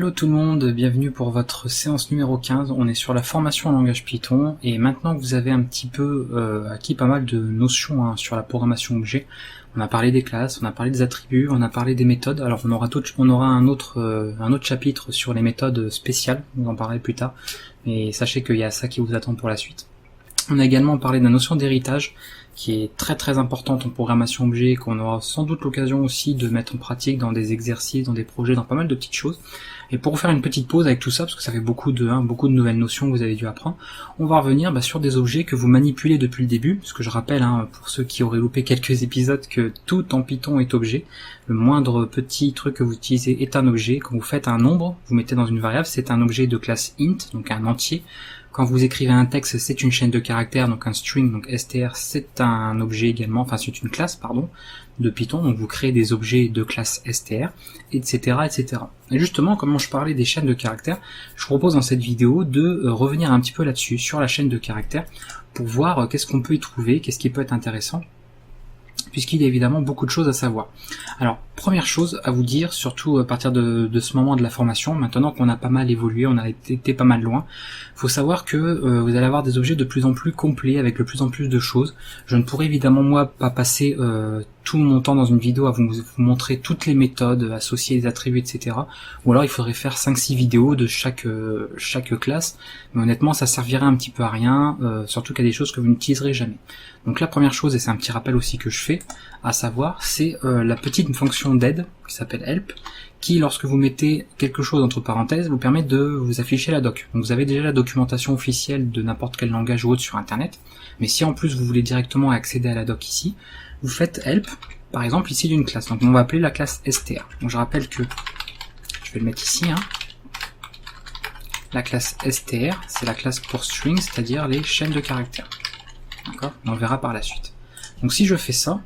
Hello tout le monde, bienvenue pour votre séance numéro 15. On est sur la formation en langage Python et maintenant que vous avez un petit peu acquis pas mal de notions sur la programmation objet, on a parlé des classes, on a parlé des attributs, on a parlé des méthodes. Alors on aura un autre chapitre sur les méthodes spéciales, on en parlera plus tard, mais sachez qu'il y a ça qui vous attend pour la suite. On a également parlé de la notion d'héritage qui est très très importante en programmation objet, qu'on aura sans doute l'occasion aussi de mettre en pratique dans des exercices, dans des projets, dans pas mal de petites choses. Et pour faire une petite pause avec tout ça, parce que ça fait beaucoup de nouvelles notions que vous avez dû apprendre, on va revenir sur des objets que vous manipulez depuis le début, parce que je rappelle, pour ceux qui auraient loupé quelques épisodes, que tout en Python est objet. Le moindre petit truc que vous utilisez est un objet. Quand vous faites un nombre, vous mettez dans une variable, c'est un objet de classe int, donc un entier. Quand vous écrivez un texte, c'est une chaîne de caractères, donc un string, donc str, c'est un objet également, enfin c'est une classe, pardon, de Python, donc vous créez des objets de classe str, etc., etc. Et justement, comme je parlais des chaînes de caractères, je vous propose dans cette vidéo de revenir un petit peu là-dessus, sur la chaîne de caractères, pour voir qu'est-ce qu'on peut y trouver, qu'est-ce qui peut être intéressant, puisqu'il y a évidemment beaucoup de choses à savoir. Alors, première chose à vous dire, surtout à partir de ce moment de la formation, maintenant qu'on a pas mal évolué, on a été pas mal loin, faut savoir que vous allez avoir des objets de plus en plus complets, avec de plus en plus de choses. Je ne pourrais évidemment, moi, pas passer tout mon temps dans une vidéo à vous montrer toutes les méthodes associées, les attributs, etc. Ou alors il faudrait faire 5-6 vidéos de chaque classe, mais honnêtement ça servirait un petit peu à rien, surtout qu'il y a des choses que vous n'utiliserez jamais. Donc la première chose, et c'est un petit rappel aussi que je fais, à savoir, c'est la petite fonction d'aide, qui s'appelle help, qui lorsque vous mettez quelque chose entre parenthèses, vous permet de vous afficher la doc. Donc vous avez déjà la documentation officielle de n'importe quel langage ou autre sur internet, mais si en plus vous voulez directement accéder à la doc ici, vous faites help, par exemple ici d'une classe, donc on va appeler la classe str. Donc je rappelle que, je vais le mettre ici, la classe str, c'est la classe pour string, c'est-à-dire les chaînes de caractères. D'accord ? On le verra par la suite. Donc si je fais ça,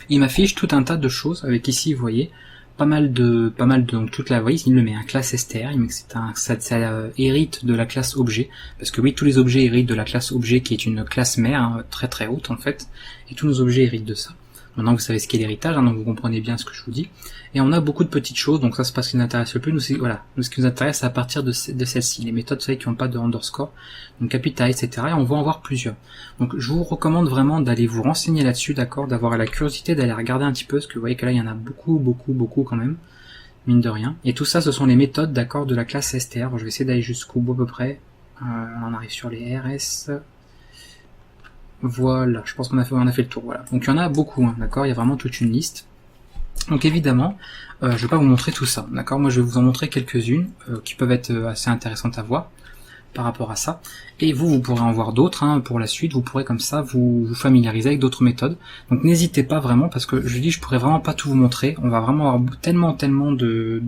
il m'affiche tout un tas de choses, avec ici, vous voyez, pas mal de donc toute la, vous voyez, il me met un classe str, il met que ça hérite de la classe objet, parce que oui, tous les objets héritent de la classe objet, qui est une classe mère, très très haute en fait, et tous nos objets héritent de ça. Maintenant vous savez ce qu'est l'héritage, donc vous comprenez bien ce que je vous dis. Et on a beaucoup de petites choses, donc ça c'est pas ce qui nous intéresse le plus, nous, voilà, ce qui nous intéresse c'est à partir de celle-ci, les méthodes, vous savez, qui n'ont pas de underscore, donc capital, etc. Et on va en voir plusieurs. Donc je vous recommande vraiment d'aller vous renseigner là-dessus, d'accord, d'avoir la curiosité d'aller regarder un petit peu, parce que vous voyez que là il y en a beaucoup quand même, mine de rien. Et tout ça ce sont les méthodes, d'accord, de la classe str. Bon, je vais essayer d'aller jusqu'au bout à peu près, on en arrive sur les rs. Voilà, je pense qu'on a fait le tour, voilà. Donc il y en a beaucoup, d'accord, il y a vraiment toute une liste. Donc évidemment, je vais pas vous montrer tout ça, d'accord. Moi je vais vous en montrer quelques-unes qui peuvent être assez intéressantes à voir par rapport à ça. Et vous pourrez en voir d'autres pour la suite, vous pourrez comme ça vous familiariser avec d'autres méthodes. Donc n'hésitez pas vraiment, parce que je dis je pourrais vraiment pas tout vous montrer, on va vraiment avoir tellement de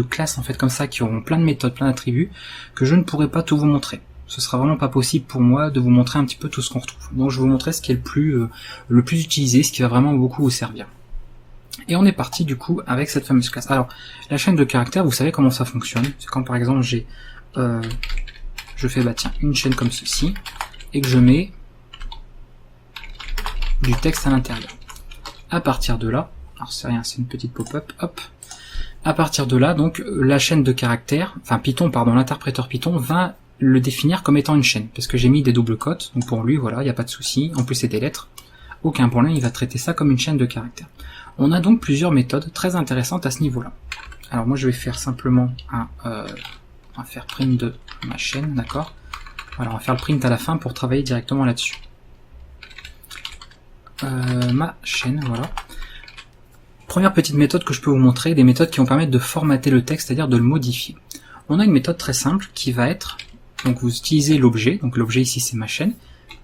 classes en fait comme ça qui auront plein de méthodes, plein d'attributs, que je ne pourrai pas tout vous montrer. Ce sera vraiment pas possible pour moi de vous montrer un petit peu tout ce qu'on retrouve. Donc je vais vous montrer ce qui est le plus utilisé, ce qui va vraiment beaucoup vous servir. Et on est parti du coup avec cette fameuse classe. Alors la chaîne de caractères, vous savez comment ça fonctionne. C'est quand par exemple j'ai je fais une chaîne comme ceci et que je mets du texte à l'intérieur. À partir de là, alors c'est rien, c'est une petite pop-up, hop. À partir de là, donc la chaîne de caractères, enfin Python, pardon, l'interpréteur Python va le définir comme étant une chaîne, parce que j'ai mis des doubles cotes, donc pour lui, voilà, il n'y a pas de souci, en plus c'est des lettres, aucun problème, il va traiter ça comme une chaîne de caractères. On a donc plusieurs méthodes très intéressantes à ce niveau-là. Alors moi je vais faire simplement on va faire print de ma chaîne, d'accord. Voilà, on va faire le print à la fin pour travailler directement là-dessus. Ma chaîne, voilà. Première petite méthode que je peux vous montrer, des méthodes qui vont permettre de formater le texte, c'est-à-dire de le modifier. On a une méthode très simple qui va être, donc vous utilisez l'objet, donc l'objet ici c'est ma chaîne,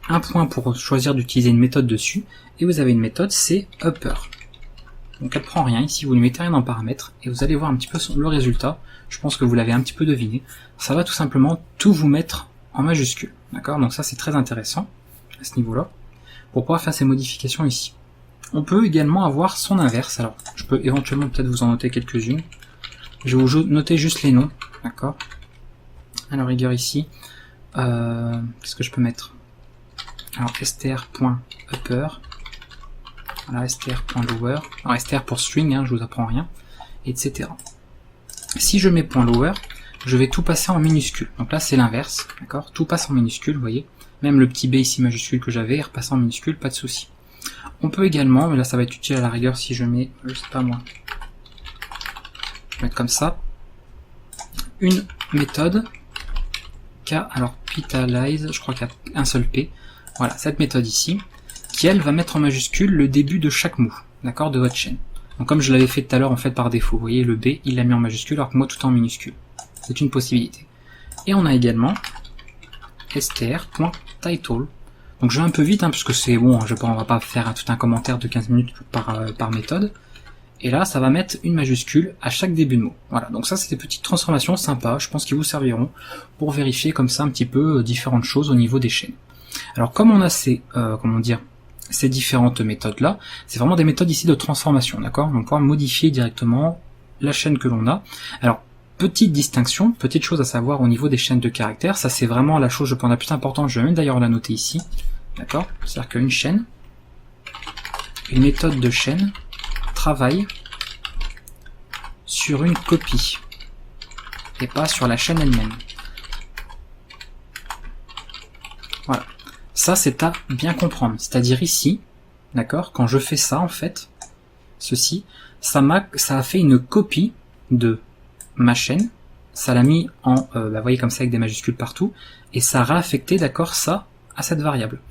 un point pour choisir d'utiliser une méthode dessus, et vous avez une méthode, c'est upper. Donc elle prend rien, ici vous ne mettez rien en paramètres, et vous allez voir un petit peu le résultat, je pense que vous l'avez un petit peu deviné, ça va tout simplement tout vous mettre en majuscule, d'accord. Donc ça c'est très intéressant, à ce niveau-là, pour pouvoir faire ces modifications ici. On peut également avoir son inverse, alors je peux éventuellement peut-être vous en noter quelques-unes, je vais vous noter juste les noms, d'accord. Alors rigueur ici, qu'est-ce que je peux mettre? Alors str.upper, voilà, str.lower, alors str pour string, je vous apprends rien, etc. Si je mets point lower, je vais tout passer en minuscule. Donc là c'est l'inverse, d'accord? Tout passe en minuscule, vous voyez. Même le petit b ici majuscule que j'avais, il repasse en minuscule, pas de souci. On peut également, mais là ça va être utile à la rigueur si je mets, je sais pas moi, je vais mettre comme ça, une méthode capitalize, je crois qu'il y a un seul P, voilà, cette méthode ici, qui elle va mettre en majuscule le début de chaque mot, d'accord, de votre chaîne. Donc comme je l'avais fait tout à l'heure en fait par défaut, vous voyez le B il l'a mis en majuscule alors que moi tout est en minuscule. C'est une possibilité. Et on a également str.title. Donc je vais un peu vite, parce que c'est bon, on va pas faire tout un commentaire de 15 minutes par méthode. Et là, ça va mettre une majuscule à chaque début de mot. Voilà, donc ça c'est des petites transformations sympas, je pense qu'ils vous serviront pour vérifier comme ça un petit peu différentes choses au niveau des chaînes. Alors comme on a ces différentes méthodes là, c'est vraiment des méthodes ici de transformation, d'accord? On va pouvoir modifier directement la chaîne que l'on a. Alors, petite distinction, petite chose à savoir au niveau des chaînes de caractères, ça c'est vraiment la chose je pense la plus importante, je vais même d'ailleurs la noter ici, d'accord? C'est-à-dire qu'une chaîne, une méthode de chaîne, travaille sur une copie, et pas sur la chaîne elle-même. Voilà. Ça c'est à bien comprendre, c'est-à-dire ici, d'accord, quand je fais ça en fait, ceci, ça a fait une copie de ma chaîne, ça l'a mis en, vous voyez comme ça avec des majuscules partout, et ça a réaffecté, d'accord, ça à cette variable.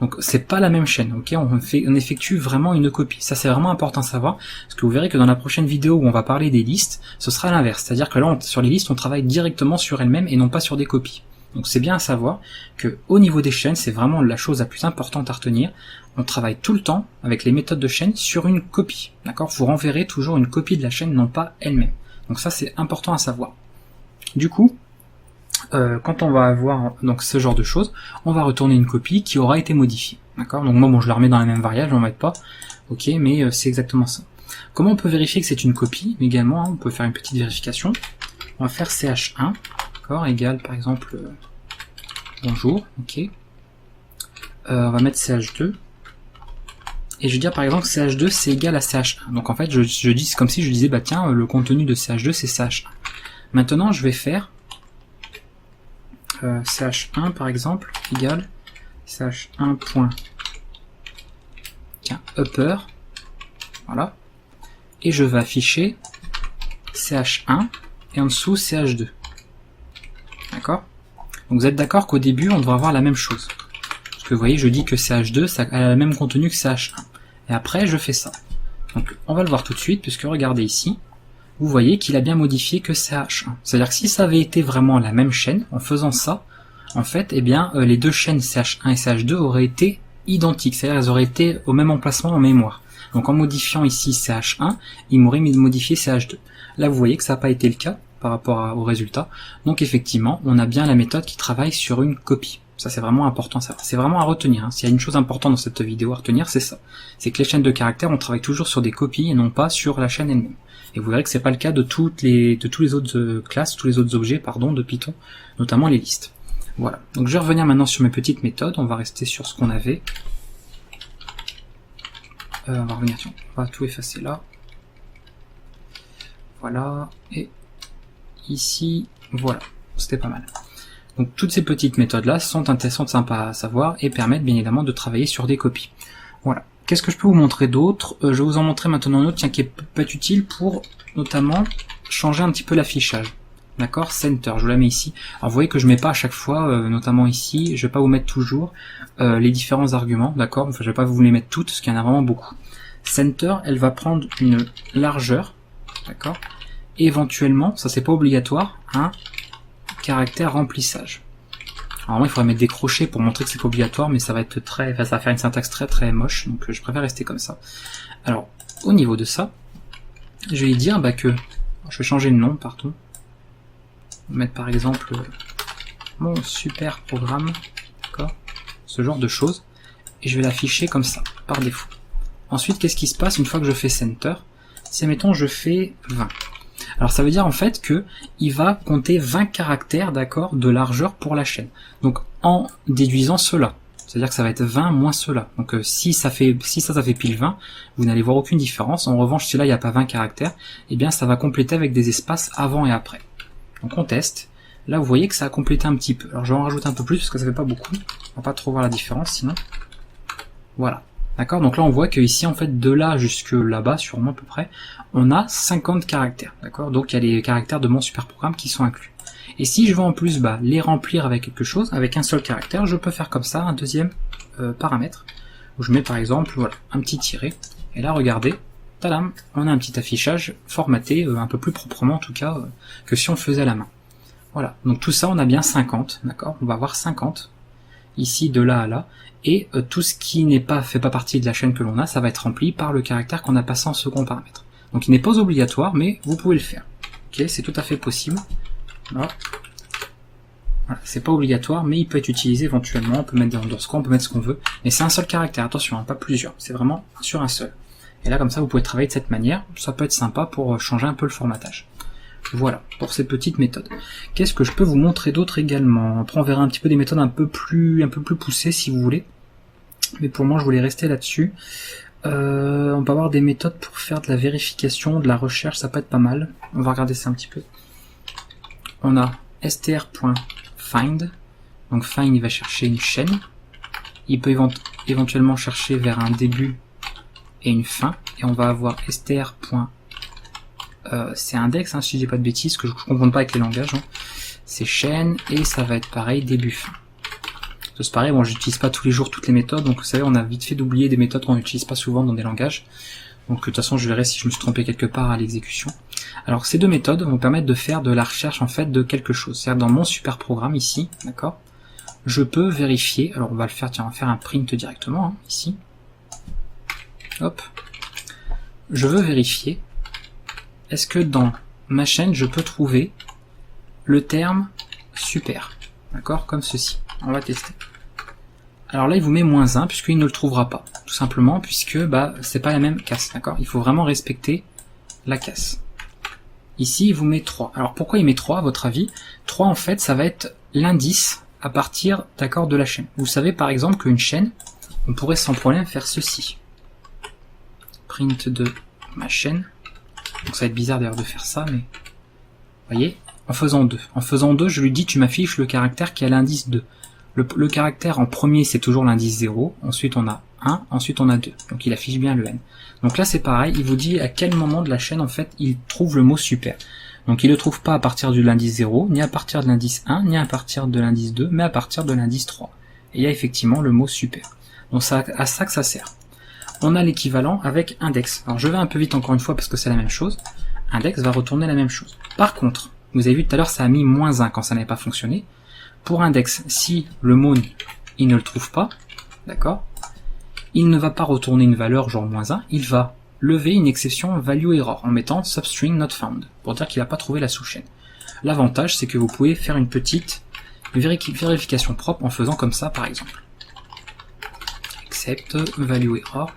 Donc c'est pas la même chaîne, ok, on effectue vraiment une copie. Ça c'est vraiment important à savoir, parce que vous verrez que dans la prochaine vidéo où on va parler des listes, ce sera l'inverse, c'est-à-dire que là sur les listes on travaille directement sur elles-mêmes et non pas sur des copies. Donc c'est bien à savoir que au niveau des chaînes, c'est vraiment la chose la plus importante à retenir. On travaille tout le temps avec les méthodes de chaîne sur une copie, d'accord. Vous renverrez toujours une copie de la chaîne, non pas elle-même. Donc ça c'est important à savoir. Du coup, quand on va avoir donc ce genre de choses, on va retourner une copie qui aura été modifiée, d'accord. Donc moi bon je la remets dans la même variable, je n'en mets pas, ok, mais c'est exactement ça. Comment on peut vérifier que c'est une copie également, on peut faire une petite vérification. On va faire ch1, d'accord, égal par exemple bonjour, ok. On va mettre ch2. Et je vais dire par exemple ch2 c'est égal à ch1. Donc en fait je dis, c'est comme si je disais bah tiens le contenu de ch2 c'est ch1. Maintenant je vais faire ch1 par exemple égal ch1.upper, voilà, et je vais afficher ch1 et en dessous ch2, d'accord. Donc vous êtes d'accord qu'au début on devrait avoir la même chose, parce que vous voyez je dis que ch2 ça a le même contenu que ch1, et après je fais ça. Donc on va le voir tout de suite, puisque regardez ici, vous voyez qu'il a bien modifié que ch1. C'est-à-dire que si ça avait été vraiment la même chaîne, en faisant ça, en fait, eh bien, les deux chaînes ch1 et ch2 auraient été identiques, c'est-à-dire elles auraient été au même emplacement en mémoire. Donc en modifiant ici ch1, il m'aurait modifié ch2. Là vous voyez que ça n'a pas été le cas par rapport au résultat. Donc effectivement, on a bien la méthode qui travaille sur une copie. Ça c'est vraiment important, c'est vraiment à retenir. S'il y a une chose importante dans cette vidéo à retenir, c'est ça. C'est que les chaînes de caractères, on travaille toujours sur des copies et non pas sur la chaîne elle-même. Et vous verrez que c'est pas le cas de tous les autres classes, tous les autres objets, pardon, de Python, notamment les listes. Voilà. Donc je vais revenir maintenant sur mes petites méthodes. On va rester sur ce qu'on avait. On va revenir, tiens, on va tout effacer là. Voilà. Et ici, voilà. C'était pas mal. Donc toutes ces petites méthodes là sont intéressantes, sympas à savoir et permettent bien évidemment de travailler sur des copies. Voilà. Qu'est-ce que je peux vous montrer d'autre? Je vais vous en montrer maintenant un autre qui peut être utile pour notamment changer un petit peu l'affichage. D'accord, center, je vous la mets ici. Alors vous voyez que je mets pas à chaque fois, notamment ici, je vais pas vous mettre toujours les différents arguments, d'accord. Enfin je vais pas vous les mettre toutes, parce qu'il y en a vraiment beaucoup. Center, elle va prendre une largeur, d'accord. Et éventuellement, ça c'est pas obligatoire, un caractère remplissage. Alors moi il faudrait mettre des crochets pour montrer que c'est pas obligatoire, mais ça va être ça va faire une syntaxe très moche, donc je préfère rester comme ça. Alors au niveau de ça, je vais dire que je vais changer le nom, pardon. Mettre par exemple mon super programme, d'accord, ce genre de choses, et je vais l'afficher comme ça, par défaut. Ensuite, qu'est-ce qui se passe une fois que je fais center? Si, admettons, je fais 20. Alors ça veut dire en fait que il va compter 20 caractères, d'accord, de largeur pour la chaîne. Donc en déduisant cela, C'est-à-dire que ça va être 20 moins cela. Donc si ça fait pile 20, vous n'allez voir aucune différence. En revanche, si là il n'y a pas 20 caractères, eh bien ça va compléter avec des espaces avant et après. Donc on teste. Là vous voyez que ça a complété un petit peu. Alors je vais en rajouter un peu plus parce que ça fait pas beaucoup. On va pas trop voir la différence sinon. Voilà. D'accord, donc là on voit que ici en fait de là jusque là-bas, sûrement à peu près, on a 50 caractères. D'accord, donc il y a les caractères de mon super programme qui sont inclus. Et si je veux en plus les remplir avec quelque chose, avec un seul caractère, je peux faire comme ça un deuxième paramètre, où je mets par exemple voilà, un petit tiret, et là regardez, tadam, on a un petit affichage formaté, un peu plus proprement en tout cas, que si on le faisait à la main. Voilà, donc tout ça on a bien 50, d'accord, on va avoir 50, ici de là à là, et tout ce qui fait pas partie de la chaîne que l'on a, ça va être rempli par le caractère qu'on a passé en second paramètre. Donc il n'est pas obligatoire, mais vous pouvez le faire. Ok, c'est tout à fait possible. Voilà, c'est pas obligatoire, mais il peut être utilisé éventuellement, on peut mettre des underscores, on peut mettre ce qu'on veut, mais c'est un seul caractère, attention, hein, pas plusieurs, c'est vraiment sur un seul. Et là comme ça vous pouvez travailler de cette manière, ça peut être sympa pour changer un peu le formatage. Voilà, pour ces petites méthodes. Qu'est-ce que je peux vous montrer d'autre également? Après on verra un petit peu des méthodes un peu plus poussées si vous voulez, mais pour moi je voulais rester là-dessus. On peut avoir des méthodes pour faire de la vérification, de la recherche, ça peut être pas mal. On va regarder ça un petit peu. On a str.find, donc find il va chercher une chaîne, il peut éventuellement chercher vers un début et une fin, et on va avoir str. C'est index, hein, si je dis pas de bêtises, que je ne comprends pas avec les langages, hein. C'est chaîne, et ça va être pareil, début fin. C'est pareil, bon j'utilise pas tous les jours toutes les méthodes, donc vous savez on a vite fait d'oublier des méthodes qu'on n'utilise pas souvent dans des langages. Donc de toute façon je verrai si je me suis trompé quelque part à l'exécution. Alors ces deux méthodes vont permettre de faire de la recherche en fait de quelque chose. C'est-à-dire dans mon super programme ici, d'accord, je peux vérifier, alors on va le faire, tiens on va faire un print directement, hein, ici. Hop. Je veux vérifier, est-ce que dans ma chaîne je peux trouver le terme super, d'accord, comme ceci. On va tester. Alors là il vous met -1 puisqu'il ne le trouvera pas, tout simplement puisque c'est pas la même casse, d'accord. Il faut vraiment respecter la casse. Ici il vous met 3. Alors pourquoi il met 3 à votre avis? 3 en fait ça va être l'indice à partir d'accord de la chaîne. Vous savez par exemple qu'une chaîne, on pourrait sans problème faire ceci. Print de ma chaîne. Donc ça va être bizarre d'ailleurs de faire ça, mais voyez, en faisant 2. En faisant 2, je lui dis tu m'affiches le caractère qui a l'indice 2. Le caractère en premier c'est toujours l'indice 0, ensuite on a 1, ensuite on a 2, donc il affiche bien le n. Donc là c'est pareil, il vous dit à quel moment de la chaîne en fait il trouve le mot super. Donc il ne le trouve pas à partir de l'indice 0, ni à partir de l'indice 1, ni à partir de l'indice 2, mais à partir de l'indice 3. Et il y a effectivement le mot super. Donc c'est à ça que ça sert. On a l'équivalent avec index. Alors je vais un peu vite encore une fois parce que c'est la même chose. Index va retourner la même chose. Par contre, vous avez vu tout à l'heure ça a mis -1 quand ça n'avait pas fonctionné. Pour index, si le mot il ne le trouve pas, d'accord, il ne va pas retourner une valeur genre -1, il va lever une exception value error en mettant substring not found pour dire qu'il n'a pas trouvé la sous-chaîne. L'avantage c'est que vous pouvez faire une petite vérification propre en faisant comme ça par exemple. Except value error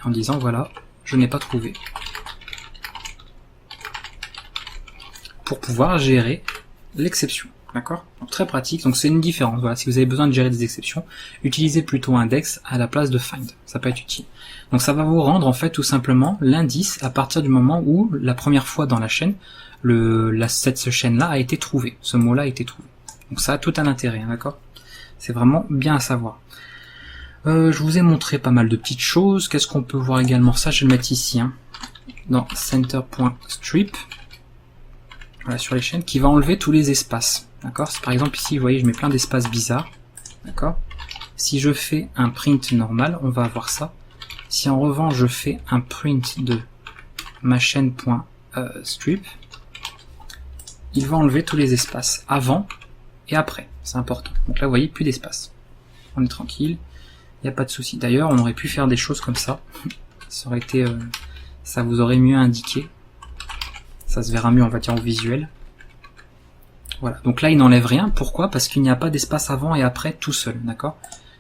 en disant voilà, je n'ai pas trouvé. Pour pouvoir gérer l'exception. D'accord, donc très pratique, donc c'est une différence. Voilà, si vous avez besoin de gérer des exceptions, utilisez plutôt index à la place de find, ça peut être utile. Donc ça va vous rendre en fait tout simplement l'indice à partir du moment où la première fois dans la chaîne, cette chaîne-là a été trouvée, ce mot-là a été trouvé. Donc ça a tout un intérêt, hein, d'accord. C'est vraiment bien à savoir. Je vous ai montré pas mal de petites choses. Qu'est-ce qu'on peut voir également? Ça, je vais le mettre ici, hein, dans center.strip. Voilà, sur les chaînes, qui va enlever tous les espaces. D'accord, par exemple ici, vous voyez, je mets plein d'espaces bizarres. D'accord. Si je fais un print normal, on va avoir ça. Si en revanche je fais un print de ma chaîne.strip, il va enlever tous les espaces avant et après. C'est important. Donc là, vous voyez, plus d'espace. On est tranquille, il n'y a pas de souci. D'ailleurs, on aurait pu faire des choses comme ça. Ça aurait été, ça vous aurait mieux indiqué. Ça se verra mieux, on va dire, au visuel. Voilà, donc là il n'enlève rien, pourquoi? Parce qu'il n'y a pas d'espace avant et après tout seul, d'accord?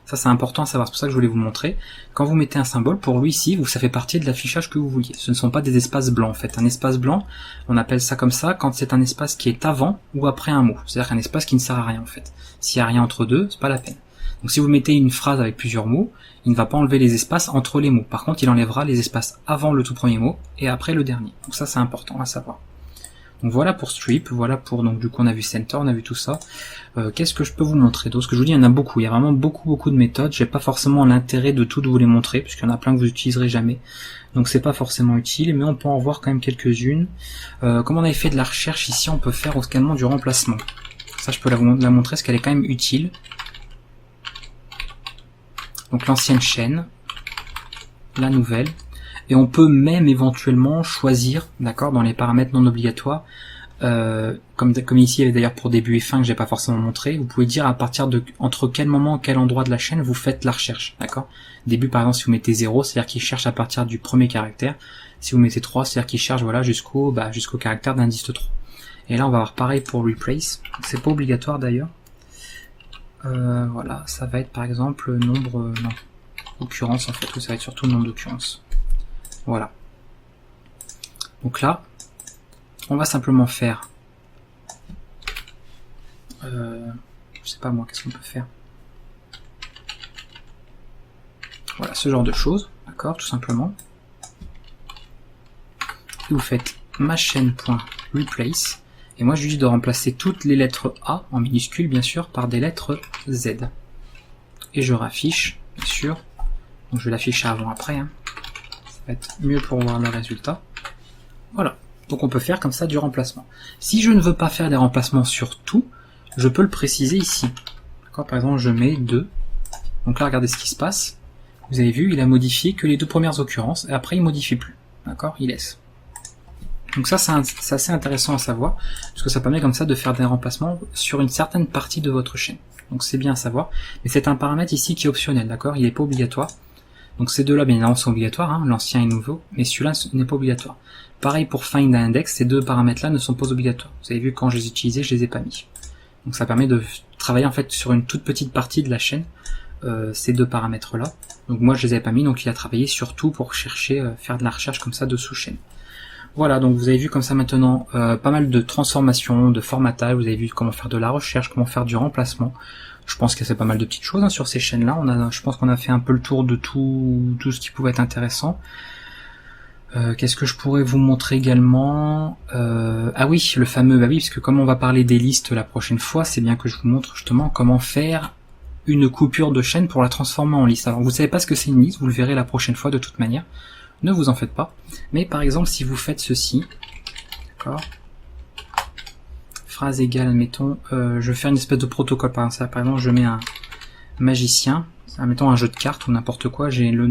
Ça c'est important à savoir, c'est pour ça que je voulais vous montrer. Quand vous mettez un symbole, pour lui ici, ça fait partie de l'affichage que vous vouliez. Ce ne sont pas des espaces blancs en fait. Un espace blanc, on appelle ça comme ça quand c'est un espace qui est avant ou après un mot. C'est-à-dire un espace qui ne sert à rien en fait. S'il n'y a rien entre deux, c'est pas la peine. Donc si vous mettez une phrase avec plusieurs mots, il ne va pas enlever les espaces entre les mots. Par contre, il enlèvera les espaces avant le tout premier mot et après le dernier. Donc ça, c'est important à savoir. Donc voilà pour strip, voilà pour, donc du coup on a vu center, on a vu tout ça. Qu'est-ce que je peux vous montrer d'autre? Ce que je vous dis, il y en a beaucoup, il y a vraiment beaucoup de méthodes. J'ai pas forcément l'intérêt de toutes vous les montrer, puisqu'il y en a plein que vous utiliserez jamais. Donc c'est pas forcément utile, mais on peut en voir quand même quelques-unes. Comme on avait fait de la recherche ici, on peut faire également du remplacement. Ça je peux la montrer, parce qu'elle est quand même utile. Donc l'ancienne chaîne, la nouvelle. Et on peut même éventuellement choisir, d'accord, dans les paramètres non obligatoires, comme ici il y avait d'ailleurs pour début et fin que j'ai pas forcément montré, vous pouvez dire à partir de entre quel moment, quel endroit de la chaîne vous faites la recherche, d'accord. Début par exemple si vous mettez 0, c'est-à-dire qu'il cherche à partir du premier caractère, si vous mettez 3, c'est-à-dire qu'il cherche voilà jusqu'au caractère d'indice 3. Et là on va avoir pareil pour replace, c'est pas obligatoire d'ailleurs. Voilà, ça va être par exemple nombre, non, occurrence en fait, ça va être surtout le nombre d'occurrences. Voilà. Donc là, on va simplement faire, je sais pas moi, qu'est-ce qu'on peut faire. Voilà, ce genre de choses, d'accord, tout simplement. Et vous faites ma chaîne.replace, et moi je lui dis de remplacer toutes les lettres A, en minuscule bien sûr, par des lettres Z. Et je raffiche, bien sûr, donc je vais l'afficher avant-après, hein. Va être mieux pour voir le résultat. Voilà. Donc on peut faire comme ça du remplacement. Si je ne veux pas faire des remplacements sur tout, je peux le préciser ici. D'accord. Par exemple, je mets 2. Donc là, regardez ce qui se passe. Vous avez vu, il a modifié que les 2 premières occurrences, et après il modifie plus. D'accord. Il laisse. Donc ça, c'est assez intéressant à savoir, parce que ça permet comme ça de faire des remplacements sur une certaine partie de votre chaîne. Donc c'est bien à savoir. Mais c'est un paramètre ici qui est optionnel. D'accord. Il n'est pas obligatoire. Donc ces deux-là, bien évidemment, sont obligatoires, hein, l'ancien et le nouveau, mais celui-là n'est pas obligatoire. Pareil pour find index, ces deux paramètres-là ne sont pas obligatoires. Vous avez vu, quand je les utilisais, je les ai pas mis. Donc ça permet de travailler en fait sur une toute petite partie de la chaîne, ces deux paramètres-là. Donc moi, je les avais pas mis, donc il a travaillé sur tout pour chercher, faire de la recherche comme ça de sous-chaîne. Voilà, donc vous avez vu comme ça maintenant pas mal de transformations, de formatage, vous avez vu comment faire de la recherche, comment faire du remplacement. Je pense qu'il y a pas mal de petites choses hein, sur ces chaînes-là. Je pense qu'on a fait un peu le tour de tout ce qui pouvait être intéressant. Qu'est-ce que je pourrais vous montrer également? Ah oui, le fameux, bah oui, parce que comme on va parler des listes la prochaine fois, c'est bien que je vous montre justement comment faire une coupure de chaîne pour la transformer en liste. Alors vous savez pas ce que c'est une liste, vous le verrez la prochaine fois de toute manière. Ne vous en faites pas. Mais par exemple, si vous faites ceci, d'accord, phrase égale, admettons, je vais faire une espèce de protocole par exemple, je mets un magicien, admettons un jeu de cartes ou n'importe quoi, j'ai le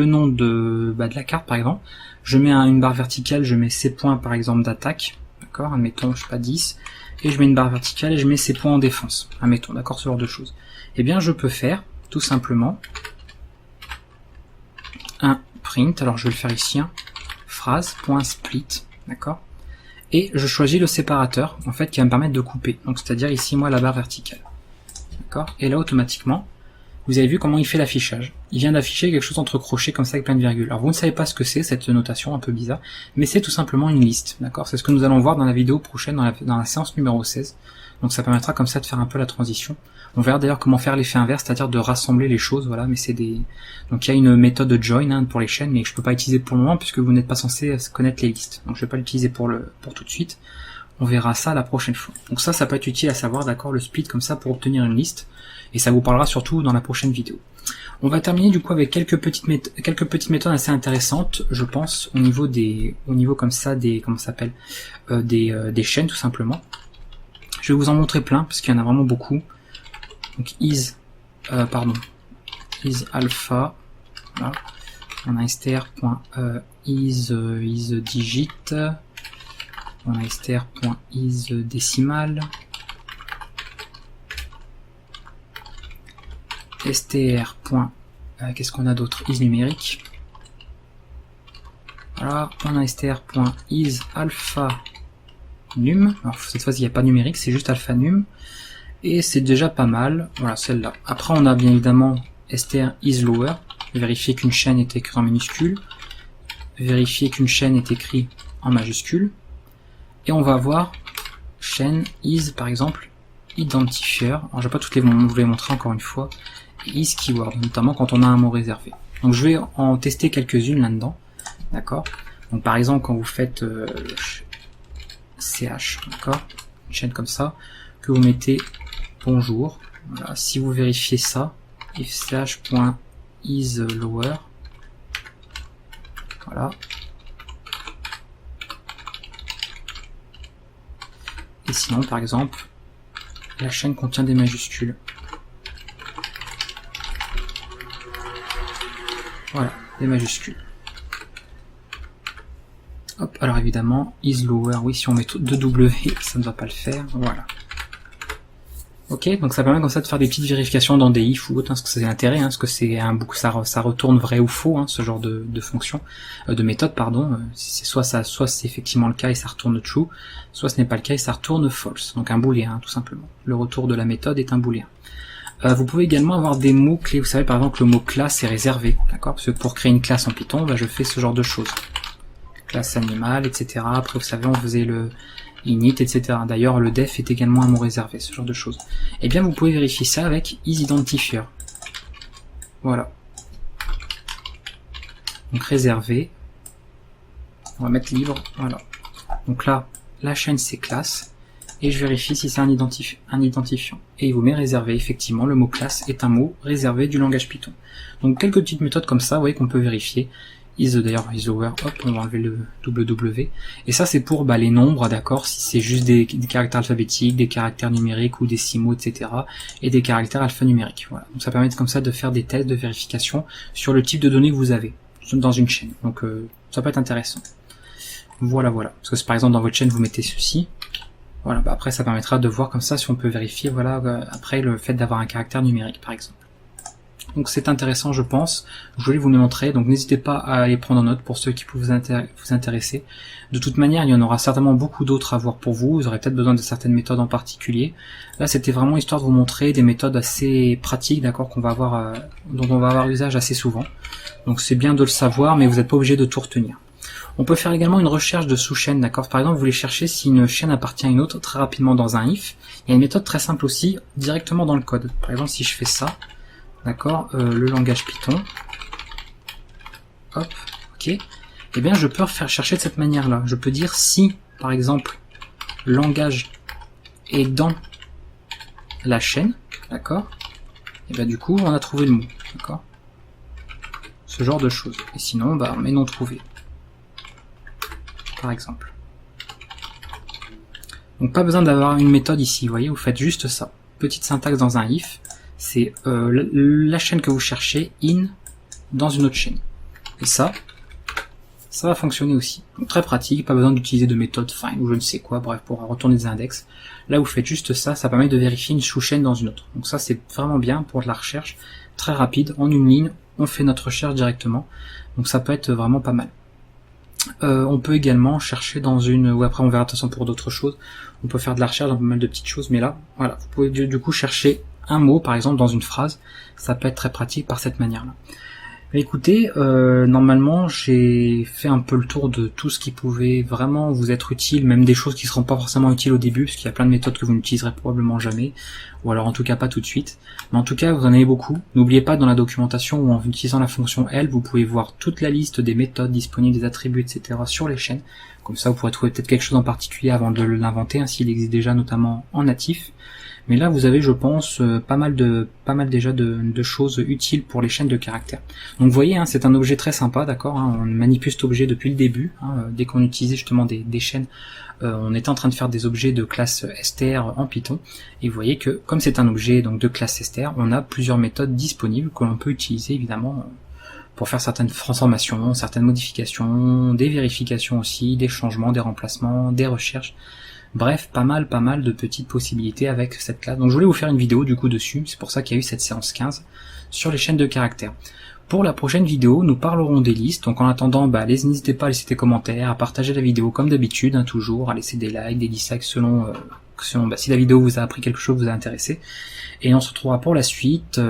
nom de la carte par exemple, je mets une barre verticale, je mets ses points par exemple d'attaque, d'accord, admettons, je sais pas 10, et je mets une barre verticale et je mets ses points en défense, admettons, d'accord, ce genre de choses. Eh bien je peux faire, tout simplement, un print, alors je vais le faire ici, hein, phrase.split, d'accord. Et je choisis le séparateur, en fait, qui va me permettre de couper. Donc, c'est-à-dire ici, moi, la barre verticale. D'accord? Et là, automatiquement, vous avez vu comment il fait l'affichage. Il vient d'afficher quelque chose entre crochets comme ça avec plein de virgules. Alors, vous ne savez pas ce que c'est, cette notation un peu bizarre, mais c'est tout simplement une liste. D'accord? C'est ce que nous allons voir dans la vidéo prochaine, dans la séance numéro 16. Donc, ça permettra comme ça de faire un peu la transition. On verra d'ailleurs comment faire l'effet inverse, c'est-à-dire de rassembler les choses, voilà, mais c'est des... Donc il y a une méthode de join hein, pour les chaînes, mais que je peux pas utiliser pour le moment, puisque vous n'êtes pas censé connaître les listes. Donc je vais pas l'utiliser pour tout de suite. On verra ça la prochaine fois. Donc ça peut être utile à savoir, d'accord, le split comme ça pour obtenir une liste, et ça vous parlera surtout dans la prochaine vidéo. On va terminer du coup avec quelques petites méthodes assez intéressantes, je pense, au niveau comme ça des, comment ça s'appelle, des chaînes tout simplement. Je vais vous en montrer plein, parce qu'il y en a vraiment beaucoup. Donc is alpha, voilà. On a str.is digit, on a str.is décimal, str. Qu'est-ce qu'on a d'autre? Is numérique. Voilà, on a str.is alpha num. Alors cette fois-ci il n'y a pas numérique, c'est juste alpha num. Et c'est déjà pas mal, voilà celle-là. Après on a bien évidemment str is lower, vérifier qu'une chaîne est écrite en minuscule, vérifier qu'une chaîne est écrite en majuscule, et on va avoir chaîne is par exemple identifier. Alors je vais pas vous les montrer encore une fois. is keyword, notamment quand on a un mot réservé. Donc je vais en tester quelques-unes là-dedans, d'accord. Donc par exemple quand vous faites ch, d'accord, une chaîne comme ça, que vous mettez bonjour, voilà. Si vous vérifiez ça, if ch.isLower, voilà. Et sinon, par exemple, la chaîne contient des majuscules. Voilà, des majuscules. Hop, alors évidemment, isLower, oui, si on met 2 W, ça ne va pas le faire, voilà. Ok, donc ça permet comme ça de faire des petites vérifications dans des if ou autre, hein, parce que c'est l'intérêt, hein, parce que c'est un book, ça retourne vrai ou faux, hein, ce genre de fonction, de méthode, pardon. C'est soit c'est effectivement le cas et ça retourne true, soit ce n'est pas le cas et ça retourne false. Donc un booléen, hein, tout simplement. Le retour de la méthode est un booléen. Vous pouvez également avoir des mots clés. Vous savez par exemple le mot classe est réservé, d'accord, parce que pour créer une classe en Python, bah, je fais ce genre de choses. Classe animale, etc. Après vous savez on faisait le init, etc. D'ailleurs, le def est également un mot réservé, ce genre de choses. Eh bien, vous pouvez vérifier ça avec isIdentifier. Voilà. Donc réservé. On va mettre libre. Voilà. Donc là, la chaîne c'est classe. Et je vérifie si c'est un identifiant. Et il vous met réservé. Effectivement, le mot classe est un mot réservé du langage Python. Donc quelques petites méthodes comme ça, vous voyez, qu'on peut vérifier. D'ailleurs, isOver, hop, on va enlever le WW. Et ça, c'est pour les nombres, d'accord, si c'est juste des caractères alphabétiques, des caractères numériques ou des décimaux, etc. Et des caractères alphanumériques. Voilà. Donc ça permet comme ça de faire des tests de vérification sur le type de données que vous avez dans une chaîne. Donc ça peut être intéressant. Voilà, voilà. Parce que par exemple, dans votre chaîne, vous mettez ceci. Voilà, bah après, ça permettra de voir comme ça si on peut vérifier, voilà, après le fait d'avoir un caractère numérique, par exemple. Donc c'est intéressant, je pense. Je voulais vous le montrer, donc n'hésitez pas à aller prendre en note pour ceux qui peuvent vous intéresser. De toute manière, il y en aura certainement beaucoup d'autres à voir pour vous. Vous aurez peut-être besoin de certaines méthodes en particulier. Là, c'était vraiment histoire de vous montrer des méthodes assez pratiques, d'accord, dont on va avoir usage assez souvent. Donc c'est bien de le savoir, mais vous n'êtes pas obligé de tout retenir. On peut faire également une recherche de sous-chaînes, d'accord. Par exemple, vous voulez chercher si une chaîne appartient à une autre très rapidement dans un if. Il y a une méthode très simple aussi, directement dans le code. Par exemple, si je fais ça, d'accord, le langage Python, hop, ok, eh bien je peux faire chercher de cette manière-là. Je peux dire si, par exemple, langage est dans la chaîne, d'accord, et bien du coup on a trouvé le mot, d'accord, ce genre de choses. Et sinon, bah, on met non trouvé, par exemple. Donc pas besoin d'avoir une méthode ici, vous voyez, vous faites juste ça. Petite syntaxe dans un if. C'est la chaîne que vous cherchez in dans une autre chaîne. Et ça va fonctionner aussi. Donc très pratique, pas besoin d'utiliser de méthode find ou je ne sais quoi, bref, pour retourner des index. Là vous faites juste ça, ça permet de vérifier une sous-chaîne dans une autre. Donc ça c'est vraiment bien pour de la recherche très rapide, en une ligne, on fait notre recherche directement. Donc ça peut être vraiment pas mal. On peut également chercher dans une, ou après on verra de toute façon pour d'autres choses, on peut faire de la recherche dans pas mal de petites choses, mais là, voilà, vous pouvez du coup chercher un mot par exemple dans une phrase, ça peut être très pratique par cette manière-là. Écoutez, normalement j'ai fait un peu le tour de tout ce qui pouvait vraiment vous être utile, même des choses qui ne seront pas forcément utiles au début, parce qu'il y a plein de méthodes que vous n'utiliserez probablement jamais, ou alors en tout cas pas tout de suite. Mais en tout cas vous en avez beaucoup. N'oubliez pas dans la documentation ou en utilisant la fonction help, vous pouvez voir toute la liste des méthodes disponibles, des attributs, etc. sur les chaînes. Comme ça vous pourrez trouver peut-être quelque chose en particulier avant de l'inventer, hein, s'il existe déjà notamment en natif. Mais là, vous avez, je pense, pas mal déjà de choses utiles pour les chaînes de caractères. Donc, vous voyez, hein, c'est un objet très sympa, d'accord, hein, on manipule cet objet depuis le début. Hein, dès qu'on utilisait justement des chaînes, on était en train de faire des objets de classe str en Python. Et vous voyez que, comme c'est un objet donc de classe str, on a plusieurs méthodes disponibles que l'on peut utiliser, évidemment, pour faire certaines transformations, certaines modifications, des vérifications aussi, des changements, des remplacements, des recherches. Bref, pas mal de petites possibilités avec cette classe. Donc je voulais vous faire une vidéo du coup dessus, c'est pour ça qu'il y a eu cette séance 15 sur les chaînes de caractères. Pour la prochaine vidéo, nous parlerons des listes, donc en attendant, n'hésitez pas à laisser des commentaires, à partager la vidéo comme d'habitude, hein, toujours, à laisser des likes, des dislikes selon Sinon, si la vidéo vous a appris quelque chose, vous a intéressé. Et on se retrouvera pour la suite.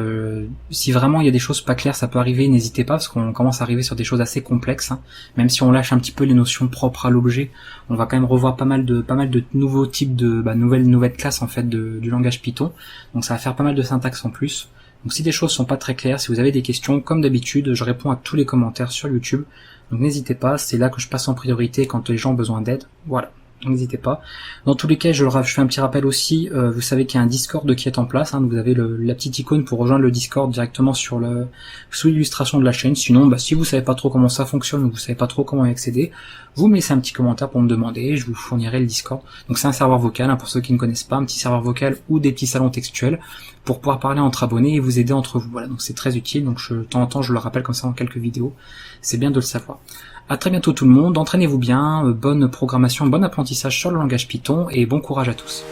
Si vraiment il y a des choses pas claires, ça peut arriver, n'hésitez pas, parce qu'on commence à arriver sur des choses assez complexes. Même si on lâche un petit peu les notions propres à l'objet, on va quand même revoir pas mal de nouveaux types de nouvelles classes en fait du langage Python. Donc ça va faire pas mal de syntaxe en plus. Donc si des choses sont pas très claires, si vous avez des questions, comme d'habitude, je réponds à tous les commentaires sur YouTube. Donc n'hésitez pas, c'est là que je passe en priorité quand les gens ont besoin d'aide. Voilà. N'hésitez pas. Dans tous les cas, je fais un petit rappel aussi, vous savez qu'il y a un Discord qui est en place, vous avez la petite icône pour rejoindre le Discord directement sous l'illustration de la chaîne. Sinon, si vous savez pas trop comment ça fonctionne ou vous savez pas trop comment y accéder, vous me laissez un petit commentaire pour me demander, je vous fournirai le Discord. Donc c'est un serveur vocal, pour ceux qui ne connaissent pas, un petit serveur vocal ou des petits salons textuels pour pouvoir parler entre abonnés et vous aider entre vous. Voilà, donc c'est très utile, donc de temps en temps je le rappelle comme ça en quelques vidéos, c'est bien de le savoir. À très bientôt tout le monde, entraînez-vous bien, bonne programmation, bon apprentissage sur le langage Python et bon courage à tous.